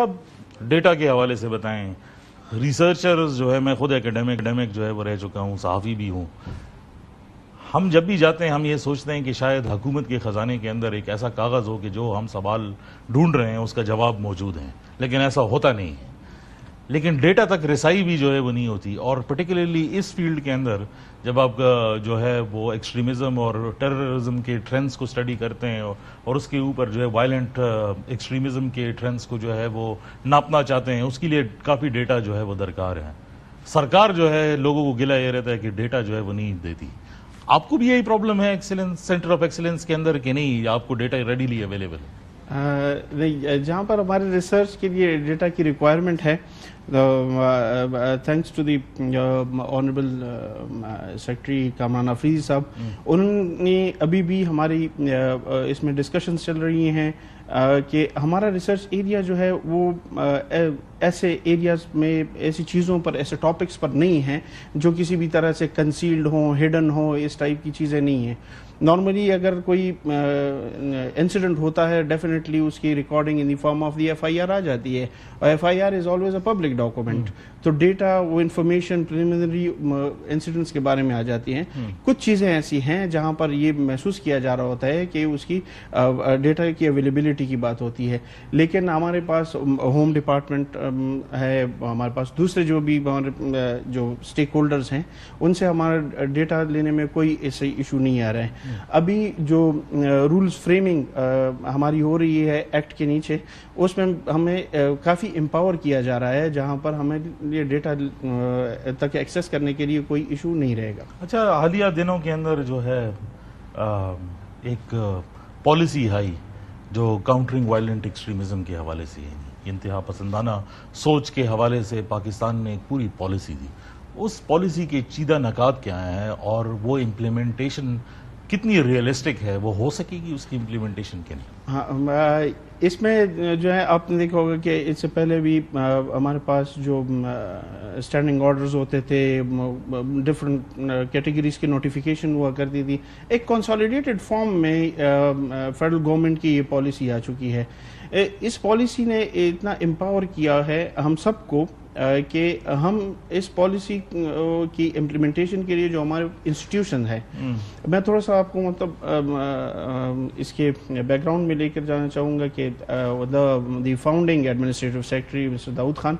اب ڈیٹا کے حوالے سے بتائیں. ریسرچرز جو ہے، میں خود اکیڈیمک جو ہے وہ رہ چکا ہوں، صحافی بھی ہوں. ہم جب بھی جاتے ہیں ہم یہ سوچتے ہیں کہ شاید حکومت کے خزانے کے اندر ایک ایسا کاغذ ہو کہ جو ہم سوال ڈھونڈ رہے ہیں اس کا جواب موجود ہے، لیکن ایسا ہوتا نہیں ہے. لیکن ڈیٹا تک رسائی بھی جو ہے وہ نہیں ہوتی، اور پرٹیکولرلی اس فیلڈ کے اندر جب آپ جو ہے وہ ایکسٹریمزم اور ٹیررزم کے ٹرینڈز کو اسٹڈی کرتے ہیں اور اس کے اوپر جو ہے وائلنٹ ایکسٹریمزم کے ٹرینڈز کو جو ہے وہ ناپنا چاہتے ہیں، اس کے لیے کافی ڈیٹا جو ہے وہ درکار ہے. سرکار جو ہے لوگوں کو گلہ یہ رہتا ہے کہ ڈیٹا جو ہے وہ نہیں دیتی. آپ کو بھی یہی پرابلم ہے ایکسیلنس سینٹر آف ایکسیلنس کے اندر کہ نہیں آپ کو ڈیٹا ریڈیلی اویلیبل ہے؟ جہاں پر ہمارے ریسرچ کے لیے ڈیٹا کی ریکوائرمنٹ ہے، thanks to the honourable secretary Kamran Afridi صاحب، انہوں نے ابھی بھی ہماری اس میں ڈسکشنز چل رہی ہیں کہ ہمارا ریسرچ ایریا جو ہے وہ ایسے ایریاز میں ایسی چیزوں پر، ایسے ٹاپکس پر نہیں ہیں جو کسی بھی طرح سے کنسیلڈ ہوں، ہڈن ہوں، اس ٹائپ کی چیزیں نہیں ہیں. نارملی اگر کوئی انسیڈنٹ ہوتا ہے ڈیفینیٹلی اس کی recording in the form of the F I R آ جاتی ہے، اور F I R is always a public document. تو ڈیٹا، وہ انفارمیشن پریلیمنری انسیڈنٹس کے بارے میں آ جاتی ہیں. کچھ چیزیں ایسی ہیں جہاں پر یہ محسوس کیا جا رہا ہوتا ہے کہ اس کی ڈیٹا کی اویلیبلٹی کی بات ہوتی ہے. لیکن ہمارے پاس ہوم ڈپارٹمنٹ ہے، ہمارے پاس دوسرے جو بھی جو اسٹیک ہولڈرز ہیں ان سے ہمارا ڈیٹا لینے میں کوئی ایسے ایشو نہیں آ رہا ہے. ابھی جو رولز فریمنگ ہماری ہو رہی ہے ایکٹ کے نیچے، اس میں ہمیں کافی امپاور کیا جا رہا ہے، جہاں پر ہمیں یہ ڈیٹا تک ایکسیس کرنے کے لیے کوئی ایشو نہیں رہے گا. اچھا، حالیہ دنوں کے اندر جو ہے ایک پالیسی آئی جو کاؤنٹرنگ وائلنٹ ایکسٹریمزم کے حوالے سے ہے، انتہا پسندانہ سوچ کے حوالے سے پاکستان نے ایک پوری پالیسی دی. اس پالیسی کے چیدہ نکات کیا ہیں اور وہ امپلیمنٹیشن کتنی ریئلسٹک ہے؟ وہ ہو سکے گی اس کی امپلیمنٹیشن کے لیے؟ ہاں، اس میں جو ہے آپ نے دیکھا ہوگا کہ اس سے پہلے بھی ہمارے پاس جو اسٹینڈنگ آرڈرز ہوتے تھے، ڈفرنٹ کیٹیگریز کی نوٹیفیکیشن ہوا کرتی تھی. ایک کنسالیڈیٹڈ فارم میں فیڈرل گورنمنٹ کی یہ پالیسی آ چکی ہے. اس پالیسی نے اتنا امپاور کیا ہے ہم سب کو کہ ہم اس پالیسی کی امپلیمنٹیشن کے لیے جو ہمارے انسٹیٹیوشن ہے، میں تھوڑا سا آپ کو مطلب اس کے بیک گراؤنڈ میں لے کر جانا چاہوں گا کہ دی فاؤنڈنگ ایڈمنسٹریٹو سیکرٹری مسٹر داؤد خان،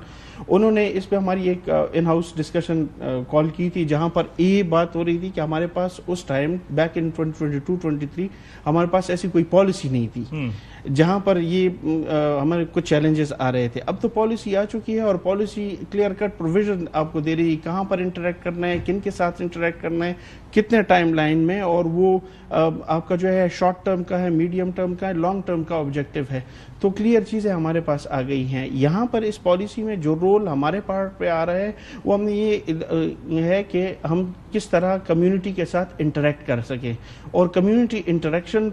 انہوں نے اس پہ ہماری ایک ان ہاؤس ڈسکشن کال کی تھی، جہاں پر یہ بات ہو رہی تھی کہ ہمارے پاس اس ٹائم بیک ان 2022-23 ہمارے پاس ایسی کوئی پالیسی نہیں تھی جہاں پر یہ ہمارے کچھ چیلنجز آ رہے تھے. اب تو پالیسی آ چکی ہے اور پالیسی کلیئر کٹ پروویژن آپ کو دے رہی ہے کہاں پر انٹریکٹ کرنا ہے، کن کے ساتھ انٹریکٹ کرنا ہے، کتنے ٹائم لائن میں، اور وہ آپ کا جو ہے شارٹ ٹرم کا ہے، میڈیم ٹرم کا ہے، لانگ ٹرم کا آبجیکٹو ہے. تو کلیئر چیزیں ہمارے پاس آ گئی ہیں. یہاں پر اس پالیسی میں جو رول ہمارے پارٹ پہ آ رہا ہے وہ ہم نے یہ ہے کہ ہم کس طرح کمیونٹی کے ساتھ انٹریکٹ کر سکیں، اور کمیونٹی انٹریکشن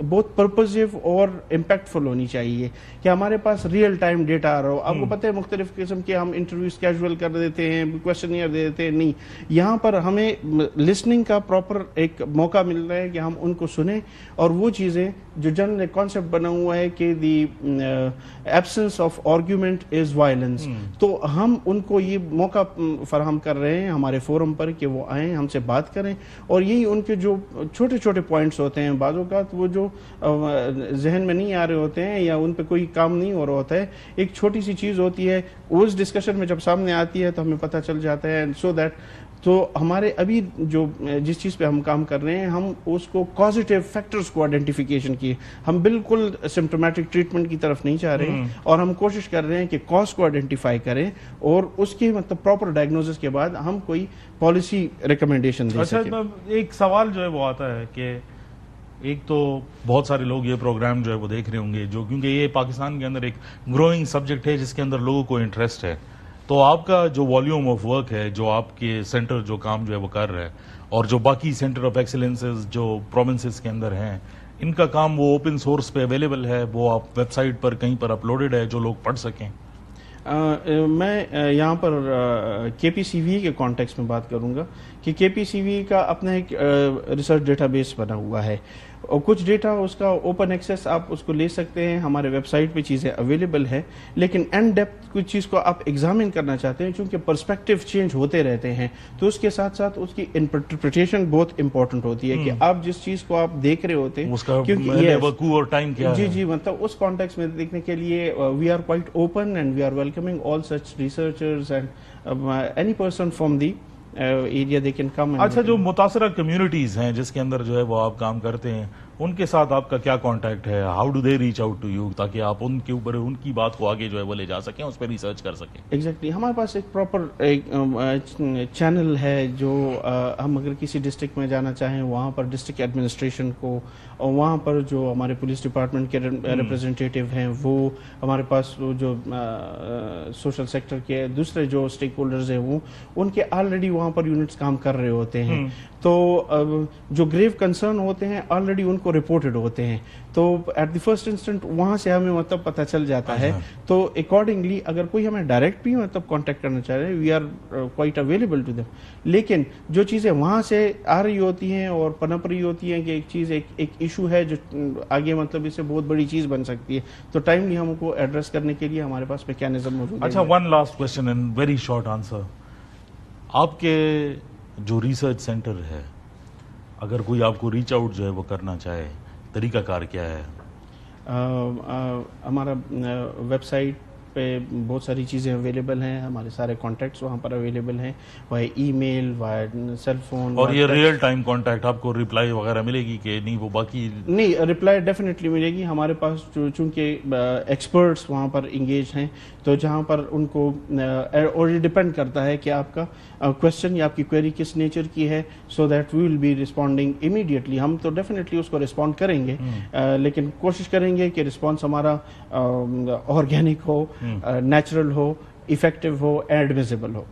بہت پرپزیو اور امپیکٹفل ہونی چاہیے کہ ہمارے پاس ریئل ٹائم ڈیٹا آ رہا ہو. آپ کو پتہ ہے مختلف قسم کے ہم انٹرویوز کیجول کر دیتے ہیں، کویسچنیئر دے دیتے ہیں، نہیں، یہاں پر ہمیں لسننگ کا پراپر ایک موقع مل رہا ہے کہ ہم ان کو سنیں، اور وہ چیزیں جو جنرل کانسیپٹ بنا ہوا ہے کہ the absence of argument is violence, تو ہم ان کو یہ موقع فراہم کر رہے ہیں ہمارے فورم پر کہ وہ آئیں، ہم سے بات کریں، اور یہی ان کے جو چھوٹے چھوٹے پوائنٹس ہوتے ہیں، بعض اوقات وہ جو ذہن میں نہیں آ رہے ہوتے ہیں یا ان پہ کوئی کام نہیں ہو رہا ہوتا ہے، ایک چھوٹی سی چیز ہوتی ہے اس ڈسکشن میں جب سامنے آتی ہے تو ہمیں پتہ چل جاتا ہے. سو دیٹ تو ہمارے ابھی جو جس چیز پہ ہم کام کر رہے ہیں، ہم اس کو کازیٹیو فیکٹرز کو آئیڈینٹیفیکیشن کی، ہم بالکل سمپٹومیٹک ٹریٹمنٹ کی طرف نہیں چاہ رہے ہیں، اور ہم کوشش کر رہے ہیں کہ کاز کو آئیڈینٹیفائی کریں اور اس کی مطلب پراپر ڈائگنوسس کے بعد ہم کوئی پالیسی ریکمنڈیشن دے سکیں. ایک سوال جو ہے وہ آتا ہے کہ ایک تو بہت سارے لوگ یہ پروگرام جو ہے وہ دیکھ رہے ہوں گے، جو کیونکہ یہ پاکستان کے اندر ایک گروئنگ سبجیکٹ ہے جس کے اندر لوگوں کو انٹرسٹ ہے. تو آپ کا جو والیوم آف ورک ہے، جو آپ کے سینٹر جو کام جو ہے وہ کر رہے ہیں، اور جو باقی سینٹر آف ایکسیلنسز جو پروونسز کے اندر ہیں، ان کا کام وہ اوپن سورس پہ اویلیبل ہے، وہ آپ ویب سائٹ پر کہیں پر اپلوڈڈ ہے جو لوگ پڑھ سکیں؟ میں یہاں پر کے پی سی وی کے کانٹیکس میں بات کروں گا کہ کے پی سی وی کا اپنا ایک ریسرچ ڈیٹا بیس بنا ہوا ہے. اور کچھ ڈیٹا اس کا اوپن ایکسیس آپ اس کو لے سکتے ہیں, ہمارے ویب سائٹ پہ چیزیں اویلیبل ہیں, لیکن ان ڈیپتھ کچھ چیز کو آپ ایگزامن کرنا چاہتے ہیں چونکہ پرسپیکٹو چینج ہوتے رہتے ہیں, تو اس کے ساتھ ساتھ اس کی انٹرپریٹیشن بہت امپورٹنٹ ہوتی ہے کہ آپ جس چیز کو آپ دیکھ رہے ہوتے ہیں اس کا وقوع اور ٹائم کیا ہے. جی مطلب اس کانٹیکس میں دیکھنے کے لیے we are quite open and we are welcoming all such researchers and any person from the area they can come. اچھا, جو متاثرہ کمیونٹیز ہیں جس کے اندر جو ہے وہ آپ کام کرتے ہیں, ان کے ساتھ آپ کا کیا کانٹیکٹ ہے؟ How do they reach out to you, تاکہ آپ ان کے اوپر ان کی بات کو آگے جو ہے وہ لے جا سکیں, اس پہ ریسرچ کر سکیں؟ ایگزیکٹلی, ہمارے پاس ایک پراپر چینل ہے جو ہم اگر کسی ڈسٹرکٹ میں جانا چاہیں وہاں پر ڈسٹرکٹ ایڈمنسٹریشن کو, اور وہاں پر جو ہمارے پولیس ڈپارٹمنٹ کے ریپرزینٹیٹیو ہیں وہ, ہمارے پاس جو سوشل سیکٹر کے دوسرے جو اسٹیک ہولڈرز ہیں وہ, ان کے آلریڈی وہاں پر یونٹس کام کر رہے ہوتے ہیں, تو جو گریو کنسرن ہوتے ہیں آلریڈی ان کو رپورٹڈ ہوتے ہیں, تو ایٹ دی فرسٹ انسٹنٹ وہاں سے ہمیں مطلب پتہ چل جاتا ہے. تو اکارڈنگلی اگر کوئی ہمیں ڈائریکٹ بھی مطلب کانٹیکٹ کرنا چاہ رہے ہیں, we are quite available to them. لیکن جو چیزیں وہاں سے آ رہی ہوتی ہیں اور پنپ رہی ہوتی ہیں کہ ایک چیز ایک ایشو ہے جو آگے مطلب اس سے بہت بڑی چیز بن سکتی ہے, تو ٹائملی ہم کو ایڈریس کرنے کے لیے ہمارے پاس میکینزم موجود ہے. اچھا, one last question in very short answer. آپ کے جو ریسرچ سینٹر ہے, اگر کوئی آپ کو ریچ آؤٹ جو ہے وہ کرنا چاہے, طریقہ کار کیا ہے؟ ہمارا ویب سائٹ پہ بہت ساری چیزیں اویلیبل ہیں, ہمارے سارے کانٹیکٹس وہاں پر اویلیبل ہیں, وائے ای میل, وائے سیل فون. اور یہ ریئل ٹائم کانٹیکٹ آپ کو ریپلائی وغیرہ ملے گی کہ نہیں؟ وہ باقی نہیں, ریپلائی ڈیفینیٹلی ملے گی. ہمارے پاس چونکہ ایکسپرٹس وہاں پر انگیج ہیں, تو جہاں پر ان کو, اور یہ ڈپینڈ کرتا ہے کہ آپ کا کوشچن یا آپ کی کوئری کس نیچر کی ہے, so that we will be responding immediately. ہم تو ڈیفینیٹلی اس کو رسپونڈ کریں گے, لیکن کوشش کریں گے کہ رسپانس ہمارا آرگینک ہو, نیچرل ہو, افیکٹو ہو, ایڈمیسیبل ہو.